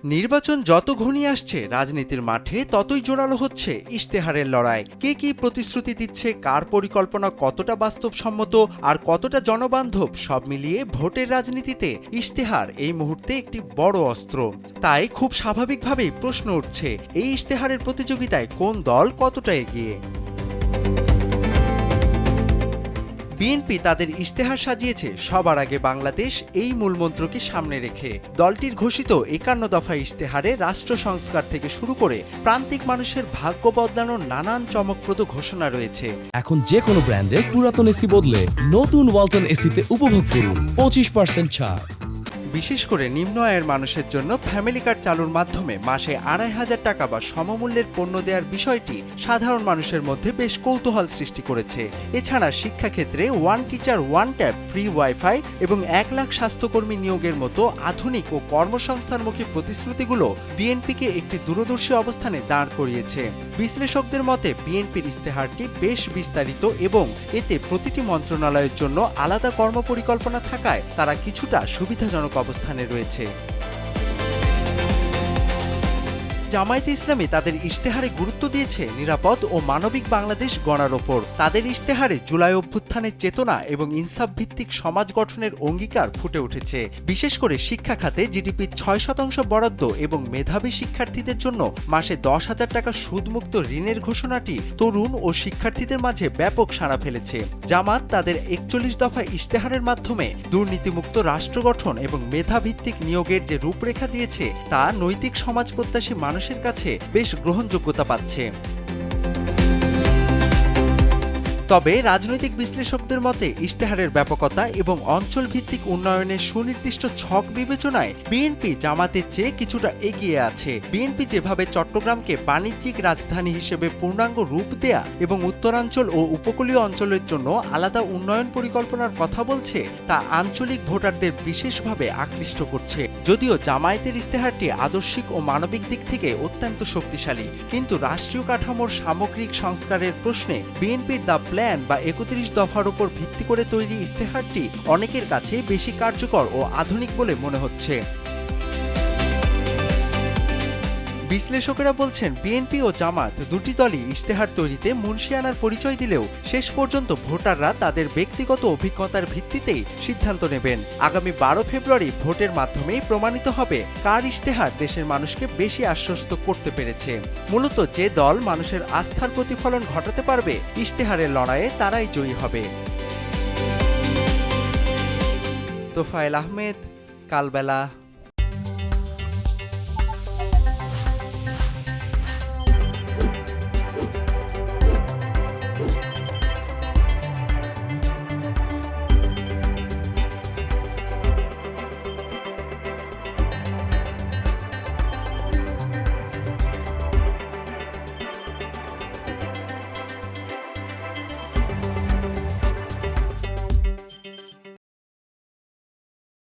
নির্বাচন যত ঘনিয়ে আসছে রাজনীতির মাঠে ততই জোরালো হচ্ছে ইশতেহারের লড়াই। কে কি প্রতিশ্রুতি দিচ্ছে, কার পরিকল্পনা কতটা বাস্তবসম্মত আর কতটা জনবান্ধব, সব মিলিয়ে ভোটের রাজনীতিতে ইশতেহার এই মুহূর্তে একটি বড় অস্ত্র। তাই খুব স্বাভাবিকভাবেই প্রশ্ন উঠছে, এই ইশতেহারের প্রতিযোগিতায় কোন দল কতটা এগিয়ে। বিএনপি তাদের ইশতেহার সাজিয়েছে সবার আগে বাংলাদেশ এই মূলমন্ত্রকে সামনে রেখে। দলটির ঘোষিত ৫১ দফা ইশতেহারে রাষ্ট্র সংস্কার থেকে শুরু করে প্রান্তিক মানুষের ভাগ্য বদলানোর নানান চমকপ্রদ ঘোষণা রয়েছে। এখন যে কোনো ব্র্যান্ডের পুরাতন এসি বদলে নতুন ওয়ালটন এসিতে উপভোগ করুন 25% ছাড়। বিশেষ করে নিম্ন আয়ের মানুষের জন্য ফ্যামিলি কার্ড চালুর মাধ্যমে মাসে ২৫০০ টাকা বা সমমূল্যের পণ্য দেওয়ার বিষয়টি সাধারণ মানুষের মধ্যে বেশ কৌতূহল সৃষ্টি করেছে। এছাড়া শিক্ষাক্ষেত্রে one teacher one tab, free wifi এবং ১ লাখ স্বাস্থ্যকর্মী নিয়োগের মতো আধুনিক ও কর্মসংস্থানমুখী প্রতিশ্রুতিগুলো বিএনপিকে একটি দূরদর্শী অবস্থানে দাঁড় করিয়েছে। বিশ্লেষকদের মতে বিএনপির ইশতেহারটি বেশ বিস্তারিত এবং এতে প্রতিটি মন্ত্রণালয়ের জন্য আলাদা কর্মপরিকল্পনা থাকায় তারা কিছুটা সুবিধাজনক অবস্থানে রয়েছে। জামায়াতে ইসলামী তাদের ইশতেহারে গুরুত্ব দিয়েছে নিরাপদ ও মানবিক বাংলাদেশ গড়ার ওপর। তাদের ইশতেহারে জুলাই অভ্যুত্থানের চেতনা এবং ইনসাফ ভিত্তিক সমাজ গঠনের অঙ্গীকার ফুটে উঠেছে। বিশেষ করে শিক্ষা খাতে জিডিপির ৬% বরাদ্দ এবং মেধাবী শিক্ষার্থীদের জন্য মাসে ১০,০০০ টাকা সুদমুক্ত ঋণের ঘোষণাটি তরুণ ও শিক্ষার্থীদের মাঝে ব্যাপক সাড়া ফেলেছে। জামাত তাদের ৪১ দফা ইশতেহারের মাধ্যমে দুর্নীতিমুক্ত রাষ্ট্র গঠন এবং মেধাভিত্তিক নিয়োগের যে রূপরেখা দিয়েছে তা নৈতিক সমাজ প্রত্যাশী মানুষের কাছে বেশ গ্রহণযোগ্যতা পাচ্ছে। তবে রাজনৈতিক বিশ্লেষকদের মতে ইশতেহারের ব্যাপকতা এবং অঞ্চল ভিত্তিক উন্নয়নের সুনির্দিষ্ট ছক বিবেচনায় বিএনপি জামাতের চেয়ে কিছুটা এগিয়ে আছে। বিএনপি যেভাবে চট্টগ্রামকে বাণিজ্যিক রাজধানী হিসেবে পূর্ণাঙ্গ রূপ দেয়া এবং উত্তরাঞ্চল ও উপকূলীয় অঞ্চলের জন্য আলাদা উন্নয়ন পরিকল্পনার কথা বলছে তা আঞ্চলিক ভোটারদের বিশেষভাবে আকৃষ্ট করছে। যদিও জামায়াতের ইশতেহারটি আদর্শিক ও মানবিক দিক থেকে অত্যন্ত শক্তিশালী, কিন্তু রাষ্ট্রীয় কাঠামোর সামগ্রিক সংস্কারের প্রশ্নে বিএনপির দ্য প্ল্যান বা ৩১ দফার উপর ভিত্তি করে তৈরি ইশতেহারটি অনেকের কাছে বেশি কার্যকর ও আধুনিক বলে মনে হচ্ছে। বিশ্লেষকেরা বলছেন বিএনপি ও জামাত দুটি দলই ইশতেহার তৈরিতে মুনশিয়ানার পরিচয় দিলেও শেষ পর্যন্ত ভোটাররা তাদের ব্যক্তিগত অভিজ্ঞতার ভিত্তিতেই সিদ্ধান্ত নেবেন। আগামী ১২ ফেব্রুয়ারি ভোটের মাধ্যমেই প্রমাণিত হবে কার ইশতেহার দেশের মানুষকে বেশি আশ্বস্ত করতে পেরেছে। মূলত যে দল মানুষের আস্থার প্রতিফলন ঘটাতে পারবে ইশতেহারের লড়াইয়ে তারাই জয়ী হবে। তোফায়েল আহমেদ, কালবেলা।